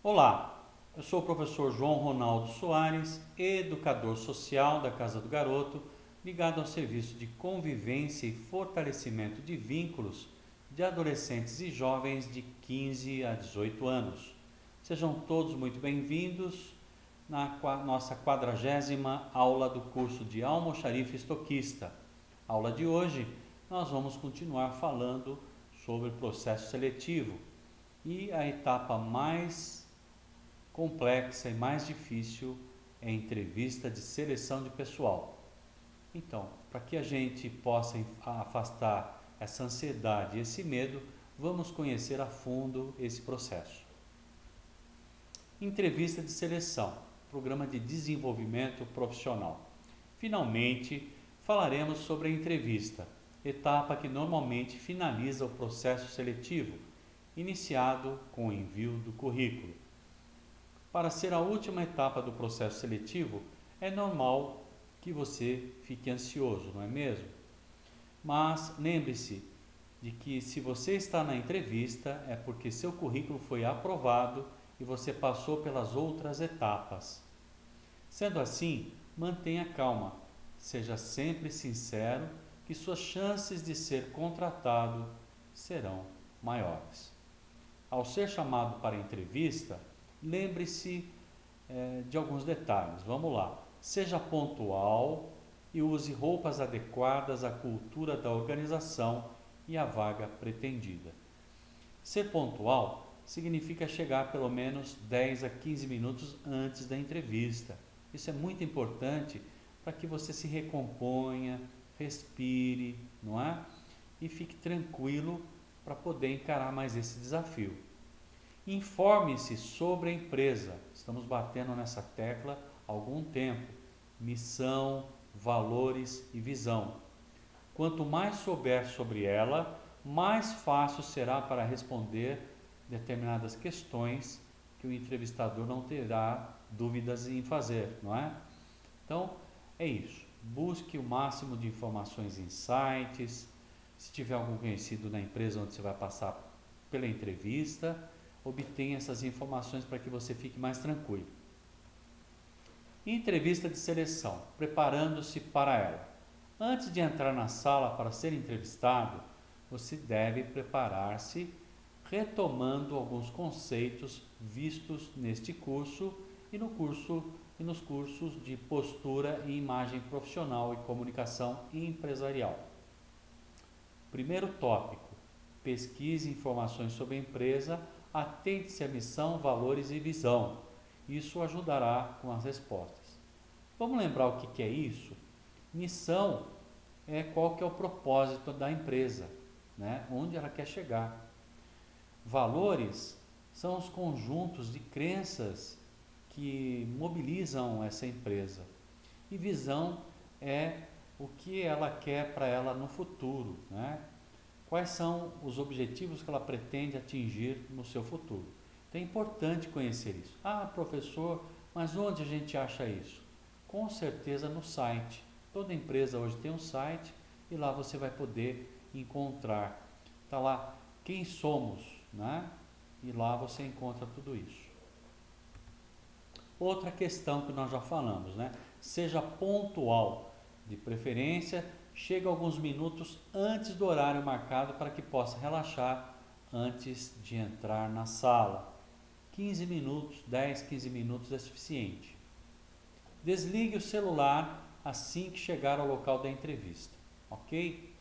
Olá, eu sou o professor João Ronaldo Soares, educador social da Casa do Garoto, ligado ao serviço de convivência e fortalecimento de vínculos de adolescentes e jovens de 15 a 18 anos. Sejam todos muito bem-vindos na nossa 40ª aula do curso de Almoxarife Estoquista. Aula de hoje, nós vamos continuar falando sobre o processo seletivo e a etapa mais complexa e mais difícil é a entrevista de seleção de pessoal. Então, para que a gente possa afastar essa ansiedade e esse medo, vamos conhecer a fundo esse processo. Entrevista de seleção, programa de desenvolvimento profissional. Finalmente, falaremos sobre a entrevista, etapa que normalmente finaliza o processo seletivo, iniciado com o envio do currículo. Para ser a última etapa do processo seletivo, é normal que você fique ansioso, não é mesmo? Mas lembre-se de que se você está na entrevista é porque seu currículo foi aprovado e você passou pelas outras etapas. Sendo assim, mantenha calma, seja sempre sincero que suas chances de ser contratado serão maiores. Ao ser chamado para a entrevista, lembre-se de alguns detalhes. Vamos lá. Seja pontual e use roupas adequadas à cultura da organização e à vaga pretendida. Ser pontual significa chegar pelo menos 10 a 15 minutos antes da entrevista. Isso é muito importante para que você se recomponha, respire, não é? E fique tranquilo para poder encarar mais esse desafio. Informe-se sobre a empresa. Estamos batendo nessa tecla há algum tempo. Missão, valores e visão. Quanto mais souber sobre ela, mais fácil será para responder determinadas questões que o entrevistador não terá dúvidas em fazer, não é? Então, é isso. Busque o máximo de informações em sites. Se tiver algum conhecido na empresa onde você vai passar pela entrevista, obtenha essas informações para que você fique mais tranquilo. Entrevista de seleção, preparando-se para ela. Antes de entrar na sala para ser entrevistado, você deve preparar-se retomando alguns conceitos vistos neste curso e nos cursos de postura e imagem profissional e comunicação empresarial. Primeiro tópico: pesquise informações sobre a empresa. Atente-se à missão, valores e visão. Isso ajudará com as respostas. Vamos lembrar o que é isso? Missão é qual que é o propósito da empresa, né? Onde ela quer chegar. Valores são os conjuntos de crenças que mobilizam essa empresa. E visão é o que ela quer para ela no futuro, né? Quais são os objetivos que ela pretende atingir no seu futuro. Então é importante conhecer isso. Ah, professor, mas onde a gente acha isso? Com certeza no site. Toda empresa hoje tem um site e lá você vai poder encontrar. Está lá quem somos, né? E lá você encontra tudo isso. Outra questão que nós já falamos, né? Seja pontual, de preferência. Chega alguns minutos antes do horário marcado para que possa relaxar antes de entrar na sala. 15 minutos, 10, 15 minutos é suficiente. Desligue o celular assim que chegar ao local da entrevista, ok?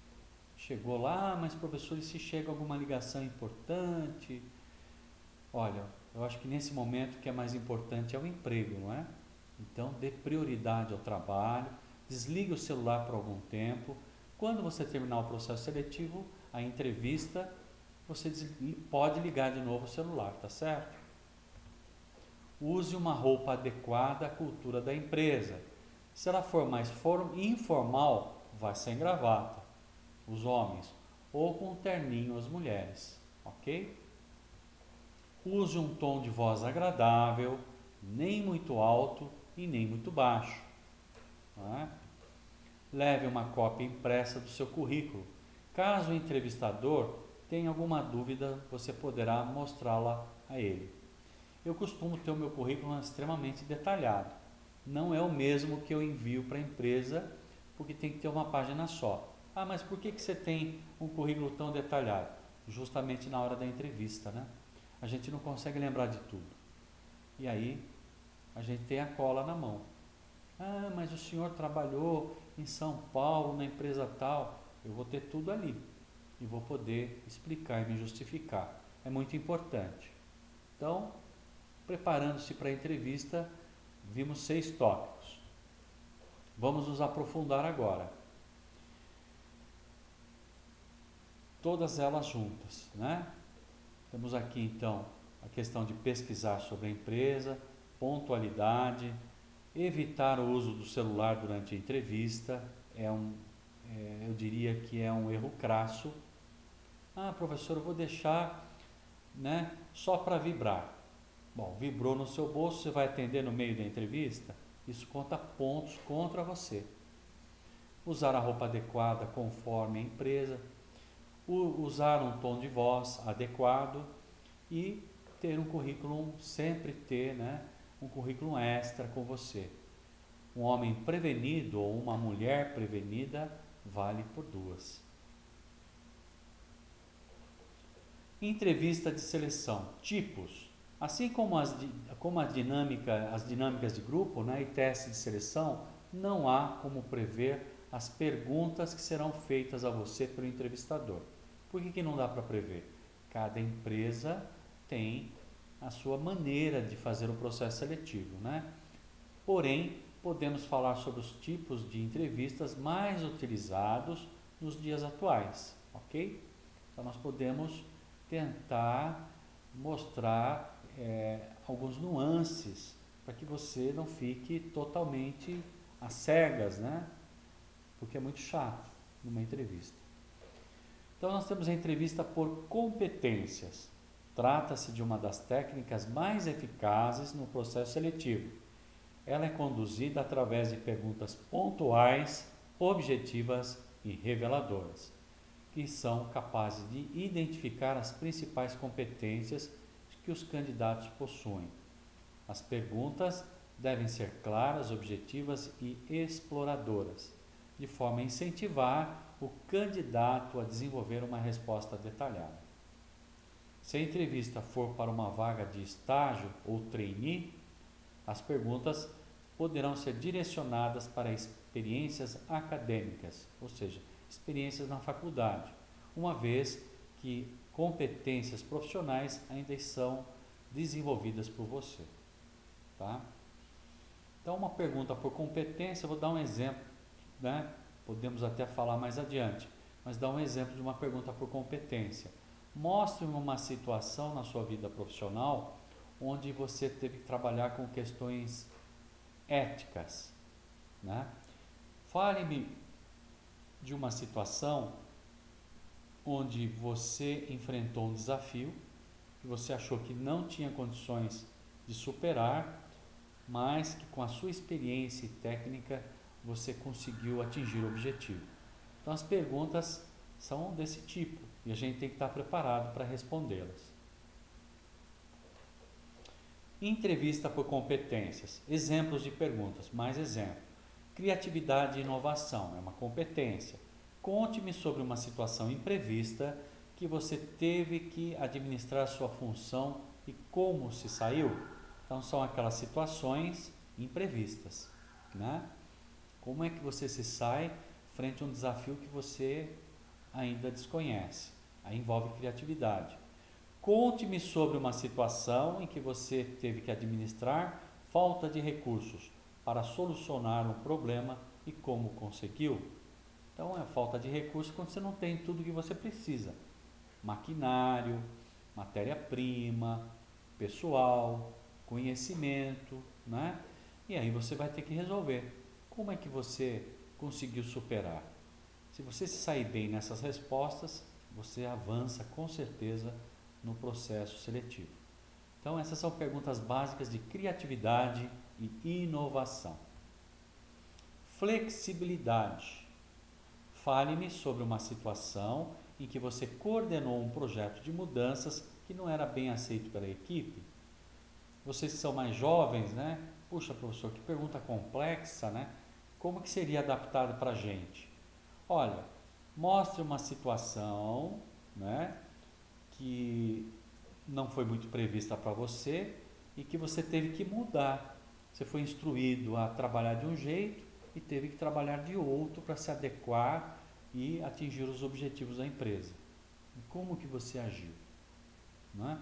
Chegou lá, mas professor, e se chega alguma ligação importante? Olha, eu acho que nesse momento o que é mais importante é o emprego, não é? Então dê prioridade ao trabalho. Desligue o celular por algum tempo. Quando você terminar o processo seletivo, a entrevista, você pode ligar de novo o celular, tá certo? Use uma roupa adequada à cultura da empresa. Se ela for mais informal, vai sem gravata, os homens, ou com terninho as mulheres, ok? Use um tom de voz agradável, nem muito alto e nem muito baixo. Leve uma cópia impressa do seu currículo. Caso o entrevistador tenha alguma dúvida, você poderá mostrá-la a ele. Eu costumo ter o meu currículo extremamente detalhado. Não é o mesmo que eu envio para a empresa, porque tem que ter uma página só. Ah, mas por que você tem um currículo tão detalhado? Justamente na hora da entrevista, né? A gente não consegue lembrar de tudo. E aí, a gente tem a cola na mão. Ah, mas o senhor trabalhou em São Paulo, na empresa tal. Eu vou ter tudo ali e vou poder explicar e me justificar. É muito importante. Então, preparando-se para a entrevista, vimos 6 tópicos. Vamos nos aprofundar agora. Todas elas juntas, né? Temos aqui então a questão de pesquisar sobre a empresa, pontualidade, evitar o uso do celular durante a entrevista, eu diria que é um erro crasso. Ah, professor, eu vou deixar, né, só para vibrar. Bom, vibrou no seu bolso, você vai atender no meio da entrevista? Isso conta pontos contra você. Usar a roupa adequada conforme a empresa, usar um tom de voz adequado e ter um currículo, sempre ter, né, um currículo extra com você. Um homem prevenido ou uma mulher prevenida vale por 2. Entrevista de seleção, tipos. Assim como as dinâmicas de grupo, né, e testes de seleção, não há como prever as perguntas que serão feitas a você pelo entrevistador. Por que não dá para prever? Cada empresa tem a sua maneira de fazer o processo seletivo, né? Porém, podemos falar sobre os tipos de entrevistas mais utilizados nos dias atuais, ok? Então, nós podemos tentar mostrar alguns nuances para que você não fique totalmente às cegas, né? Porque é muito chato numa entrevista. Então, nós temos a entrevista por competências. Trata-se de uma das técnicas mais eficazes no processo seletivo. Ela é conduzida através de perguntas pontuais, objetivas e reveladoras, que são capazes de identificar as principais competências que os candidatos possuem. As perguntas devem ser claras, objetivas e exploradoras, de forma a incentivar o candidato a desenvolver uma resposta detalhada. Se a entrevista for para uma vaga de estágio ou trainee, as perguntas poderão ser direcionadas para experiências acadêmicas, ou seja, experiências na faculdade, uma vez que competências profissionais ainda são desenvolvidas por você. Tá? Então, uma pergunta por competência, eu vou dar um exemplo, né? Podemos até falar mais adiante, mas dar um exemplo de uma pergunta por competência. Mostre-me uma situação na sua vida profissional onde você teve que trabalhar com questões éticas, né? Fale-me de uma situação onde você enfrentou um desafio que você achou que não tinha condições de superar, mas que com a sua experiência e técnica você conseguiu atingir o objetivo. Então as perguntas são desse tipo e a gente tem que estar preparado para respondê-las. Entrevista por competências. Exemplos de perguntas. Mais exemplo. Criatividade e inovação é uma competência. Conte-me sobre uma situação imprevista que você teve que administrar sua função e como se saiu. Então são aquelas situações imprevistas, né? Como é que você se sai frente a um desafio que você ainda desconhece? Aí envolve criatividade. Conte-me sobre uma situação em que você teve que administrar falta de recursos para solucionar um problema e como conseguiu. Então, é falta de recursos quando você não tem tudo o que você precisa. Maquinário, matéria-prima, pessoal, conhecimento, né? E aí você vai ter que resolver. Como é que você conseguiu superar? Se você se sair bem nessas respostas, você avança com certeza no processo seletivo. Então, essas são perguntas básicas de criatividade e inovação. Flexibilidade. Fale-me sobre uma situação em que você coordenou um projeto de mudanças que não era bem aceito pela equipe. Vocês que são mais jovens, né? Puxa, professor, que pergunta complexa, né? Como que seria adaptado para a gente? Olha, mostre uma situação, né, que não foi muito prevista para você e que você teve que mudar. Você foi instruído a trabalhar de um jeito e teve que trabalhar de outro para se adequar e atingir os objetivos da empresa. E como que você agiu? Não é?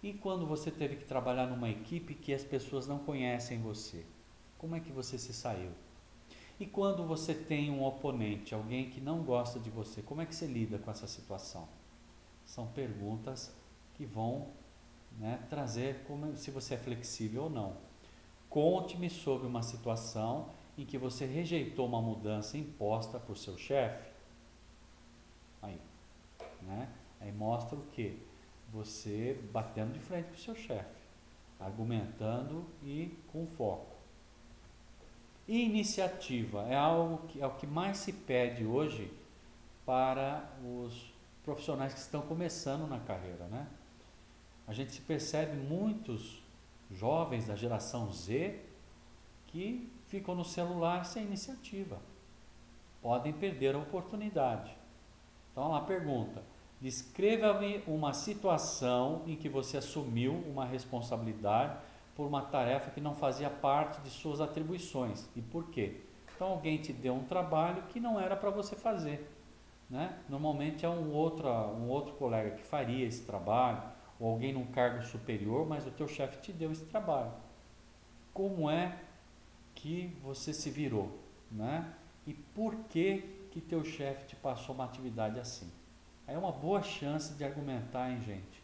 E quando você teve que trabalhar numa equipe que as pessoas não conhecem você, como é que você se saiu? E quando você tem um oponente, alguém que não gosta de você, como é que você lida com essa situação? São perguntas que vão, né, trazer se você é flexível ou não. Conte-me sobre uma situação em que você rejeitou uma mudança imposta por seu chefe. Aí, né? Aí mostra o quê? Você batendo de frente com o seu chefe, argumentando e com foco. Iniciativa é algo que é o que mais se pede hoje para os profissionais que estão começando na carreira, né? A gente se percebe muitos jovens da geração Z que ficam no celular sem iniciativa. Podem perder a oportunidade. Então, lá pergunta: descreva-me uma situação em que você assumiu uma responsabilidade por uma tarefa que não fazia parte de suas atribuições e por quê? Então, alguém te deu um trabalho que não era para você fazer, né? Normalmente é um outro colega que faria esse trabalho, ou alguém num cargo superior, mas o teu chefe te deu esse trabalho. Como é que você se virou, né? E por que teu chefe te passou uma atividade assim? Aí é uma boa chance de argumentar, hein, gente?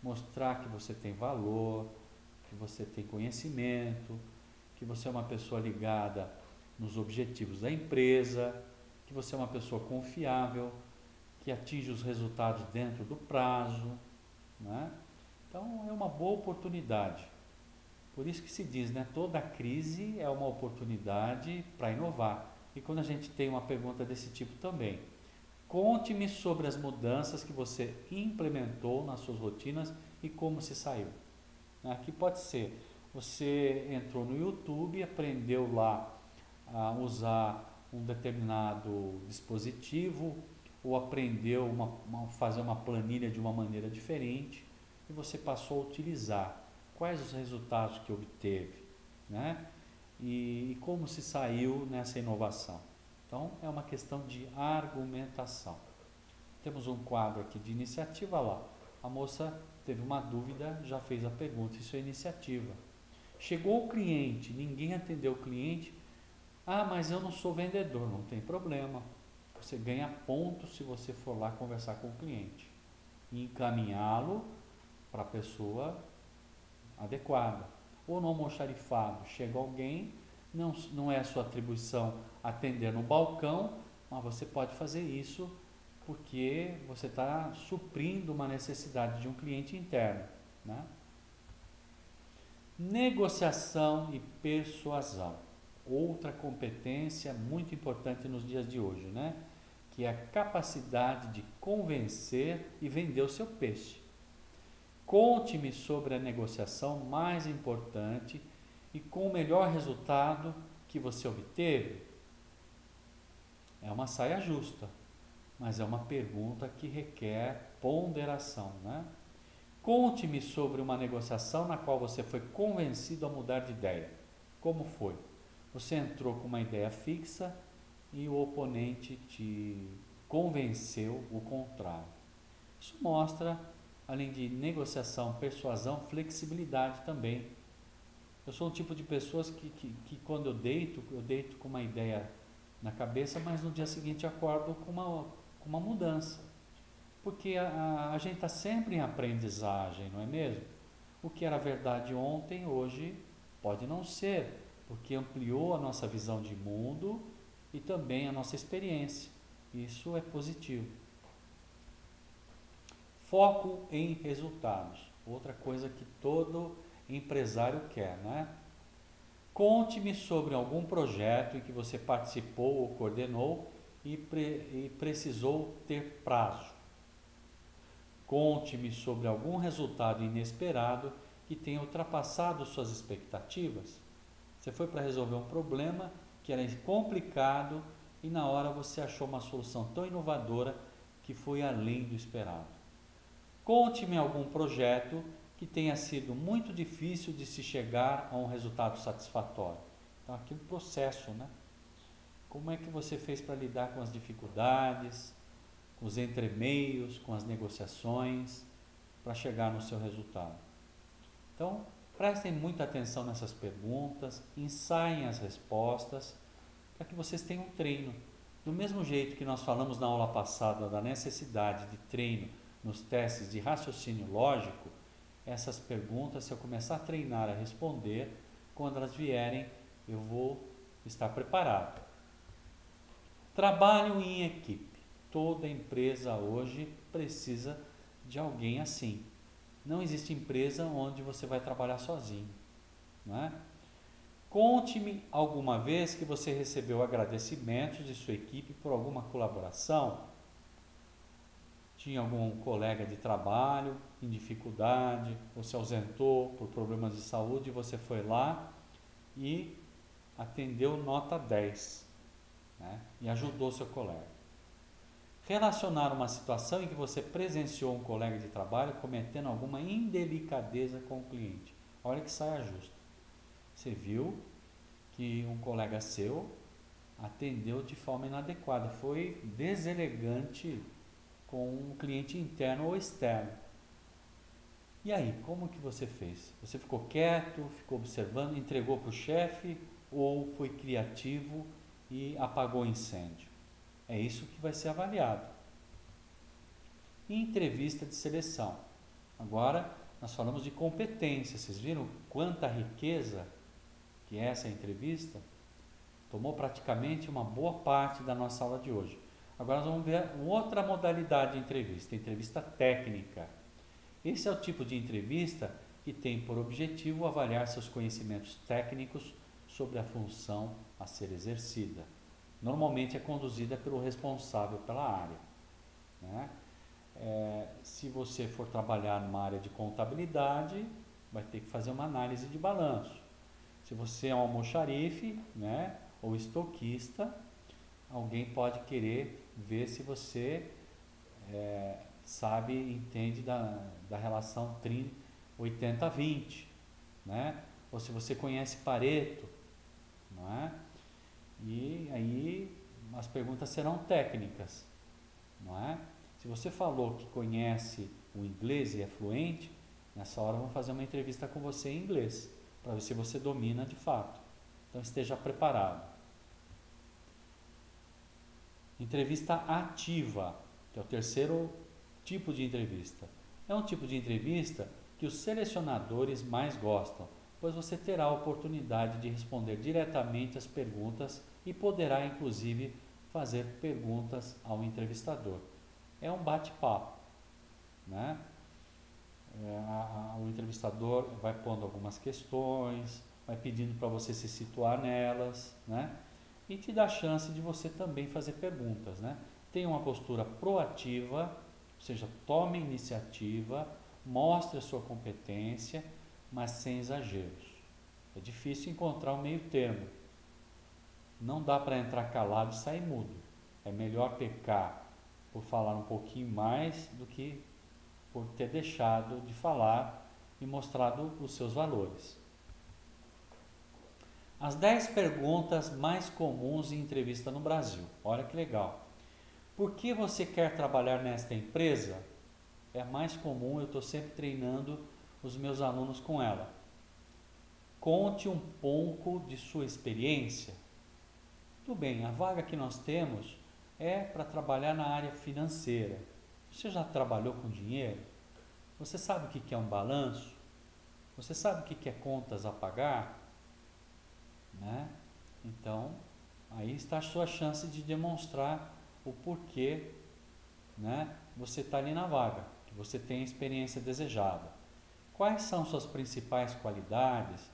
Mostrar que você tem valor, que você tem conhecimento, que você é uma pessoa ligada nos objetivos da empresa, que você é uma pessoa confiável, que atinge os resultados dentro do prazo, né? Então é uma boa oportunidade. Por isso que se diz, né? Toda crise é uma oportunidade para inovar. E quando a gente tem uma pergunta desse tipo também, conte-me sobre as mudanças que você implementou nas suas rotinas e como se saiu. Aqui pode ser, você entrou no YouTube, aprendeu lá a usar um determinado dispositivo ou aprendeu fazer uma planilha de uma maneira diferente e você passou a utilizar. Quais os resultados que obteve, né? E como se saiu nessa inovação. Então, é uma questão de argumentação. Temos um quadro aqui de iniciativa lá. A moça teve uma dúvida, já fez a pergunta, isso é iniciativa. Chegou o cliente, ninguém atendeu o cliente. Ah, mas eu não sou vendedor, não tem problema. Você ganha pontos se você for lá conversar com o cliente e encaminhá-lo para a pessoa adequada. Ou no almoxarifado, chega alguém, não é a sua atribuição atender no balcão, mas você pode fazer isso porque você está suprindo uma necessidade de um cliente interno, né? Negociação e persuasão. Outra competência muito importante nos dias de hoje, né? Que é a capacidade de convencer e vender o seu peixe. Conte-me sobre a negociação mais importante e com o melhor resultado que você obteve. É uma saia justa, mas é uma pergunta que requer ponderação, né? Conte-me sobre uma negociação na qual você foi convencido a mudar de ideia. Como foi? Você entrou com uma ideia fixa e o oponente te convenceu o contrário. Isso mostra, além de negociação, persuasão, flexibilidade também. Eu sou um tipo de pessoas que quando eu deito com uma ideia na cabeça, mas no dia seguinte acordo com uma mudança. Porque a gente está sempre em aprendizagem, não é mesmo? O que era verdade ontem, hoje pode não ser, porque ampliou a nossa visão de mundo e também a nossa experiência. Isso é positivo. Foco em resultados. Outra coisa que todo empresário quer, né? Conte-me sobre algum projeto em que você participou ou coordenou e precisou ter prazo. Conte-me sobre algum resultado inesperado que tenha ultrapassado suas expectativas? Você foi para resolver um problema que era complicado e na hora você achou uma solução tão inovadora que foi além do esperado. Conte-me algum projeto que tenha sido muito difícil de se chegar a um resultado satisfatório. Então, aqui o processo, né? Como é que você fez para lidar com as dificuldades, com os entremeios, com as negociações, para chegar no seu resultado? Então, prestem muita atenção nessas perguntas, ensaiem as respostas, para que vocês tenham treino. Do mesmo jeito que nós falamos na aula passada da necessidade de treino nos testes de raciocínio lógico, essas perguntas, se eu começar a treinar a responder, quando elas vierem, eu vou estar preparado. Trabalho em equipe. Toda empresa hoje precisa de alguém assim. Não existe empresa onde você vai trabalhar sozinho, não é? Conte-me alguma vez que você recebeu agradecimentos de sua equipe por alguma colaboração. Tinha algum colega de trabalho em dificuldade, ou se ausentou por problemas de saúde, e você foi lá e atendeu nota 10, né? E ajudou seu colega. Relacionar uma situação em que você presenciou um colega de trabalho cometendo alguma indelicadeza com o cliente. Olha que saia justa. Você viu que um colega seu atendeu de forma inadequada, foi deselegante com um cliente interno ou externo. E aí, como que você fez? Você ficou quieto, ficou observando, entregou para o chefe ou foi criativo e apagou o incêndio? É isso que vai ser avaliado. Entrevista de seleção. Agora nós falamos de competência. Vocês viram quanta riqueza que é essa entrevista? Tomou praticamente uma boa parte da nossa aula de hoje. Agora nós vamos ver outra modalidade de entrevista, entrevista técnica. Esse é o tipo de entrevista que tem por objetivo avaliar seus conhecimentos técnicos sobre a função a ser exercida. Normalmente é conduzida pelo responsável pela área, né? Se você for trabalhar numa área de contabilidade, vai ter que fazer uma análise de balanço. Se você é um almoxarife, né, ou estoquista, alguém pode querer ver se você sabe, entende da relação 80-20, né? Ou se você conhece Pareto, não é? E aí as perguntas serão técnicas, não é? Se você falou que conhece o inglês e é fluente, nessa hora vamos fazer uma entrevista com você em inglês, para ver se você domina de fato. Então esteja preparado. Entrevista ativa, que é o terceiro tipo de entrevista. É um tipo de entrevista que os selecionadores mais gostam, pois você terá a oportunidade de responder diretamente às perguntas e poderá inclusive fazer perguntas ao entrevistador. É um bate-papo, né? O entrevistador vai pondo algumas questões, vai pedindo para você se situar nelas, né? E te dá a chance de você também fazer perguntas, né? Tenha uma postura proativa, ou seja, tome iniciativa, mostre a sua competência, mas sem exageros. É difícil encontrar um meio termo. Não dá para entrar calado e sair mudo. É melhor pecar por falar um pouquinho mais do que por ter deixado de falar e mostrado os seus valores. As 10 perguntas mais comuns em entrevista no Brasil. Olha que legal. Por que você quer trabalhar nesta empresa? É a mais comum, eu estou sempre treinando os meus alunos com ela. Conte um pouco de sua experiência. Tudo bem, a vaga que nós temos é para trabalhar na área financeira. Você já trabalhou com dinheiro? Você sabe o que é um balanço? Você sabe o que é contas a pagar? Né? Então, aí está a sua chance de demonstrar o porquê, né, você está ali na vaga, que você tem a experiência desejada. Quais são suas principais qualidades?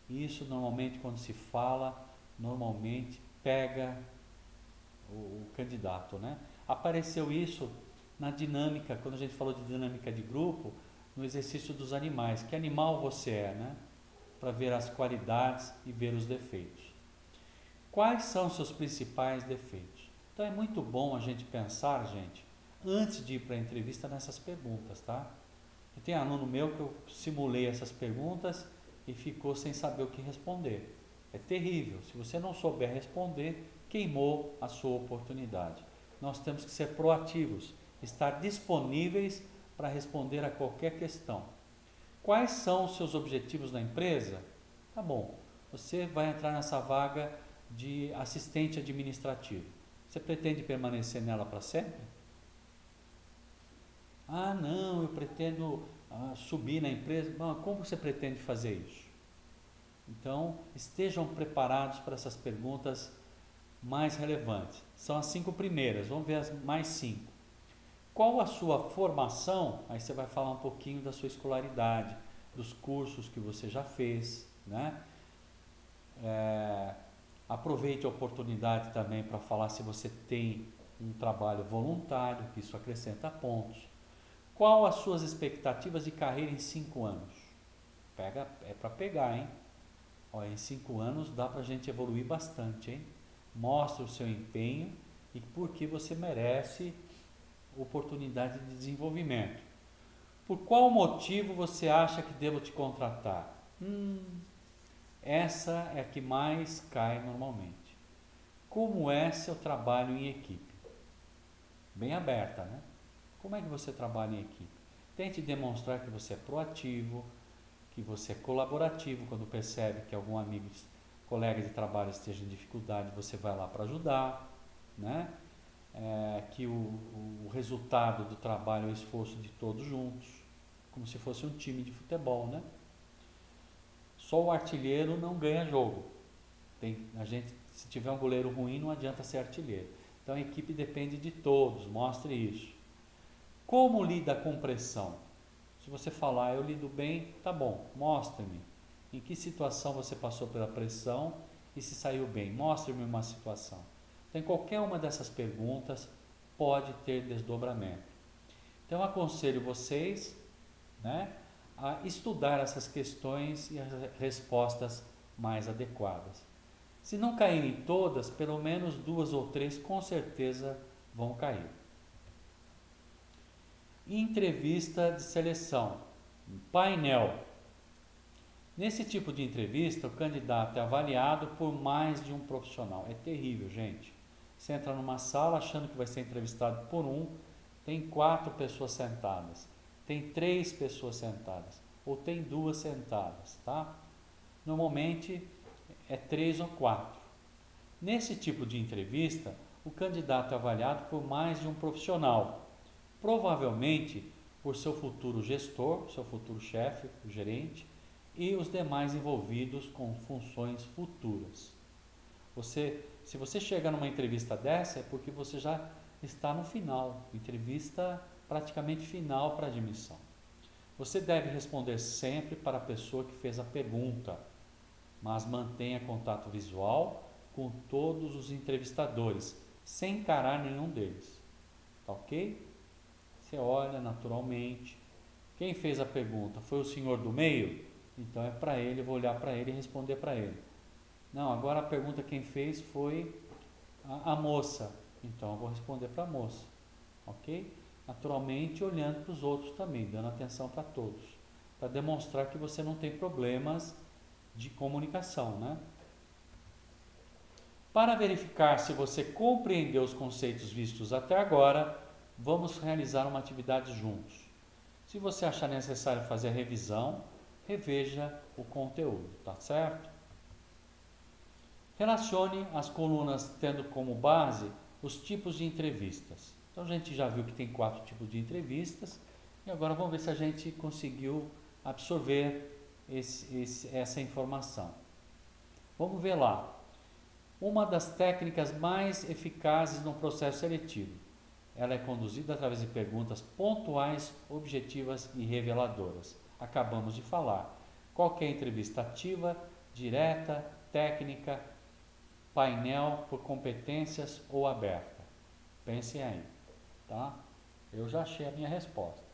Isso normalmente quando se fala, normalmente pega o candidato, né? Apareceu isso na dinâmica, quando a gente falou de dinâmica de grupo, no exercício dos animais. Que animal você é, né? Para ver as qualidades e ver os defeitos. Quais são os seus principais defeitos? Então é muito bom a gente pensar, gente, antes de ir para a entrevista nessas perguntas, tá? E tem aluno meu que eu simulei essas perguntas e ficou sem saber o que responder. É terrível. Se você não souber responder, queimou a sua oportunidade. Nós temos que ser proativos, estar disponíveis para responder a qualquer questão. Quais são os seus objetivos na empresa? Tá bom, você vai entrar nessa vaga de assistente administrativo. Você pretende permanecer nela para sempre? Ah, não, eu pretendo subir na empresa. Bom, como você pretende fazer isso? Então, estejam preparados para essas perguntas mais relevantes. São as 5 primeiras, vamos ver as mais 5. Qual a sua formação? Aí você vai falar um pouquinho da sua escolaridade, dos cursos que você já fez, né? Aproveite a oportunidade também para falar se você tem um trabalho voluntário, que isso acrescenta pontos. Qual as suas expectativas de carreira em 5 anos? É para pegar, hein? Olha, em 5 anos dá para a gente evoluir bastante, hein? Mostre o seu empenho e por que você merece oportunidade de desenvolvimento. Por qual motivo você acha que devo te contratar? Essa é a que mais cai normalmente. Como é seu trabalho em equipe? Bem aberta, né? Como é que você trabalha em equipe? Tente demonstrar que você é proativo, que você é colaborativo. Quando percebe que algum amigo, colega de trabalho esteja em dificuldade, você vai lá para ajudar, né? Que o resultado do trabalho é o esforço de todos juntos, como se fosse um time de futebol, né? Só o artilheiro não ganha jogo. Se tiver um goleiro ruim, não adianta ser artilheiro. Então a equipe depende de todos, mostre isso. Como lida com pressão? Se você falar, eu lido bem, tá bom, mostre-me. Em que situação você passou pela pressão e se saiu bem? Mostre-me uma situação. Então, qualquer uma dessas perguntas pode ter desdobramento. Então, eu aconselho vocês, né, a estudar essas questões e as respostas mais adequadas. Se não caírem todas, pelo menos 2 ou 3 com certeza vão cair. Entrevista de seleção, painel. Nesse tipo de entrevista, o candidato é avaliado por mais de um profissional. É terrível, gente. Você entra numa sala achando que vai ser entrevistado por tem 4 pessoas sentadas, tem 3 pessoas sentadas, ou tem 2 sentadas, tá? Normalmente é 3 ou 4. Nesse tipo de entrevista, o candidato é avaliado por mais de um profissional. Provavelmente por seu futuro gestor, seu futuro chefe, o gerente, e os demais envolvidos com funções futuras. Se você chega numa entrevista dessa, é porque você já está no final, entrevista praticamente final para admissão. Você deve responder sempre para a pessoa que fez a pergunta, mas mantenha contato visual com todos os entrevistadores, sem encarar nenhum deles. Tá ok? Você olha naturalmente. Quem fez a pergunta foi o senhor do meio? Então é para ele, eu vou olhar para ele e responder para ele. Não, agora a pergunta quem fez foi a moça. Então eu vou responder para a moça. Ok? Naturalmente olhando para os outros também, dando atenção para todos. Para demonstrar que você não tem problemas de comunicação, né? Para verificar se você compreendeu os conceitos vistos até agora, vamos realizar uma atividade juntos. Se você achar necessário fazer a revisão, reveja o conteúdo, tá certo? Relacione as colunas tendo como base os tipos de entrevistas. Então a gente já viu que tem 4 tipos de entrevistas e agora vamos ver se a gente conseguiu absorver essa informação. Vamos ver lá. Uma das técnicas mais eficazes no processo seletivo. Ela é conduzida através de perguntas pontuais, objetivas e reveladoras. Acabamos de falar. Qual que é a entrevista ativa, direta, técnica, painel por competências ou aberta? Pensem aí, tá? Eu já achei a minha resposta.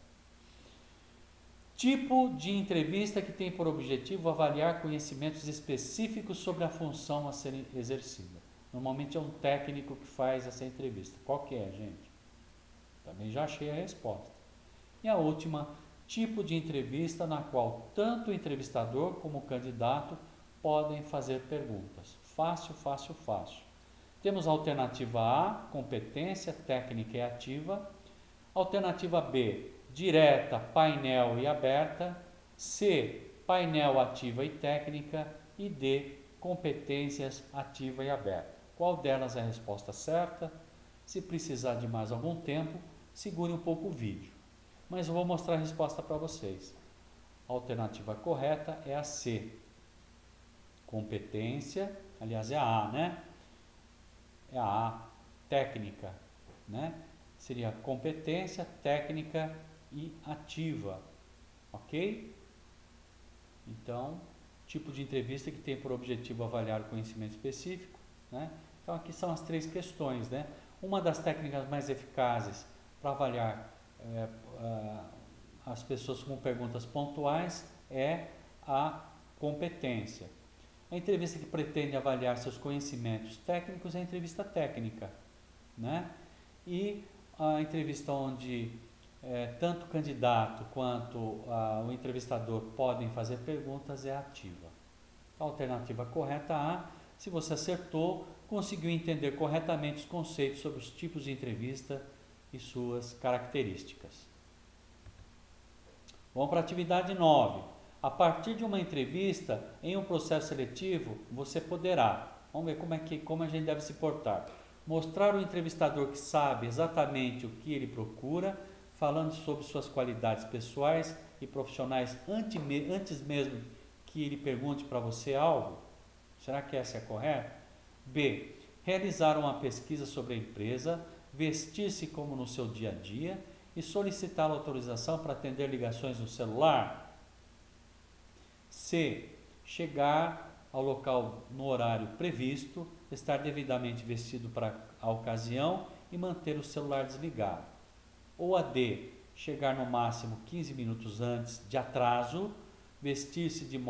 Tipo de entrevista que tem por objetivo avaliar conhecimentos específicos sobre a função a ser exercida. Normalmente é um técnico que faz essa entrevista. Qual que é, gente? Também já achei a resposta. E a última, tipo de entrevista na qual tanto o entrevistador como o candidato podem fazer perguntas. Fácil, fácil, fácil. Temos a alternativa A, competência técnica e ativa. Alternativa B, direta, painel e aberta. C, painel ativa e técnica. E D, competências ativa e aberta. Qual delas é a resposta certa? Se precisar de mais algum tempo, segure um pouco o vídeo. Mas eu vou mostrar a resposta para vocês. A alternativa correta é a C. Competência, aliás é a A, né? É a A, técnica, né? Seria competência, técnica e ativa, ok? Então, tipo de entrevista que tem por objetivo avaliar o conhecimento específico, né? Então, aqui são as 3 questões, né? Uma das técnicas mais eficazes para avaliar as pessoas com perguntas pontuais é a competência. A entrevista que pretende avaliar seus conhecimentos técnicos é a entrevista técnica, né? E a entrevista onde tanto o candidato quanto o entrevistador podem fazer perguntas é ativa. A alternativa correta A, se você acertou, conseguiu entender corretamente os conceitos sobre os tipos de entrevista e suas características. Vamos para a atividade 9. A partir de uma entrevista em um processo seletivo, você poderá, vamos ver como a gente deve se portar, mostrar ao entrevistador que sabe exatamente o que ele procura, falando sobre suas qualidades pessoais e profissionais antes mesmo que ele pergunte para você algo. Será que essa é correta? B. Realizar uma pesquisa sobre a empresa, vestir-se como no seu dia a dia e solicitar autorização para atender ligações no celular. C. Chegar ao local no horário previsto, estar devidamente vestido para a ocasião e manter o celular desligado. Ou a D. Chegar no máximo 15 minutos antes de atraso, vestir-se de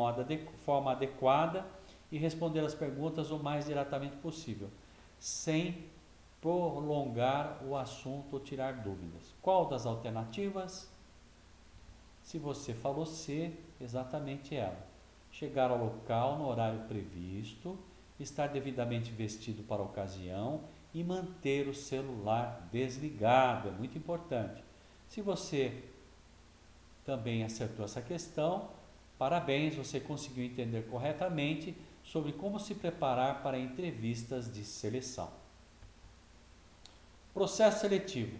forma adequada e responder as perguntas o mais diretamente possível, sem prolongar o assunto ou tirar dúvidas. Qual das alternativas? Se você falou C, exatamente ela. Chegar ao local no horário previsto, estar devidamente vestido para a ocasião e manter o celular desligado. É muito importante. Se você também acertou essa questão, parabéns, você conseguiu entender corretamente sobre como se preparar para entrevistas de seleção. Processo seletivo.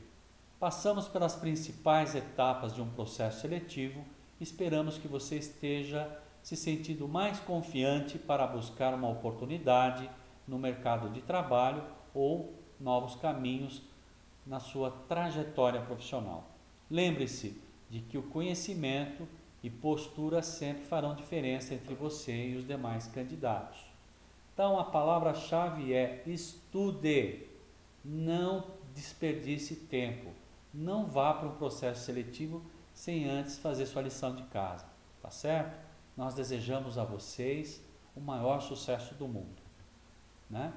Passamos pelas principais etapas de um processo seletivo e esperamos que você esteja se sentindo mais confiante para buscar uma oportunidade no mercado de trabalho ou novos caminhos na sua trajetória profissional. Lembre-se de que o conhecimento e postura sempre farão diferença entre você e os demais candidatos. Então a palavra-chave é estude, não desperdice tempo. Não vá para um processo seletivo sem antes fazer sua lição de casa, tá certo? Nós desejamos a vocês o maior sucesso do mundo, né?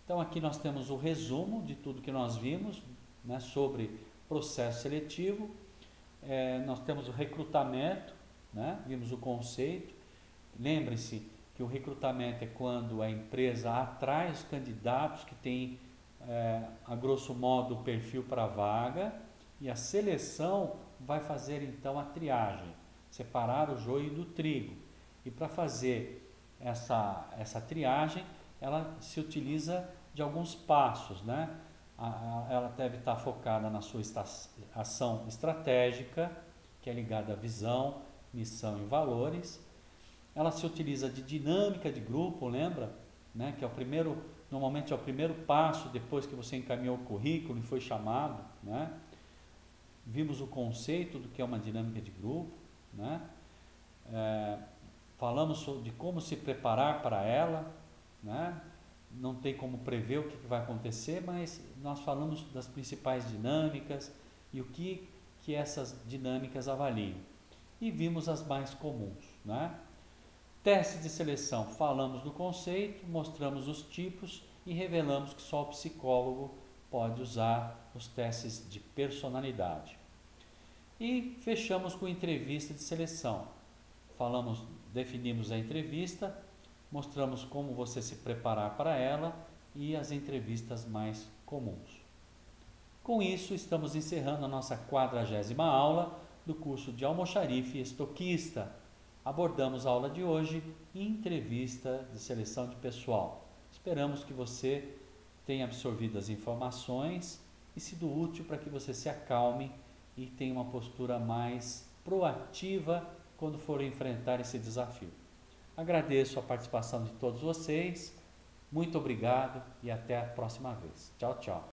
Então aqui nós temos o resumo de tudo que nós vimos, né, sobre processo seletivo. Nós temos o recrutamento, né? Vimos o conceito. Lembre-se que o recrutamento é quando a empresa atrai os candidatos que têm, a grosso modo, o perfil para a vaga, e a seleção vai fazer então a triagem, separar o joio do trigo. E para fazer essa triagem, ela se utiliza de alguns passos, né? Ela deve estar focada na sua ação estratégica, que é ligada à visão, missão e valores. Ela se utiliza de dinâmica de grupo, lembra? Né? Que é normalmente é o primeiro passo depois que você encaminhou o currículo e foi chamado, né? Vimos o conceito do que é uma dinâmica de grupo, né? Falamos de como se preparar para ela, né? Não tem como prever o que vai acontecer, mas nós falamos das principais dinâmicas e o que essas dinâmicas avaliam. e vimos as mais comuns, né? Teste de seleção, falamos do conceito, mostramos os tipos e revelamos que só o psicólogo pode usar os testes de personalidade. E fechamos com entrevista de seleção. Definimos a entrevista, mostramos como você se preparar para ela e as entrevistas mais comuns. Com isso, estamos encerrando a nossa 40ª aula do curso de Almoxarife Estoquista. Abordamos a aula de hoje, entrevista de seleção de pessoal. Esperamos que você tenha absorvido as informações e sido útil para que você se acalme e tenha uma postura mais proativa quando for enfrentar esse desafio. Agradeço a participação de todos vocês, muito obrigado e até a próxima vez. Tchau, tchau.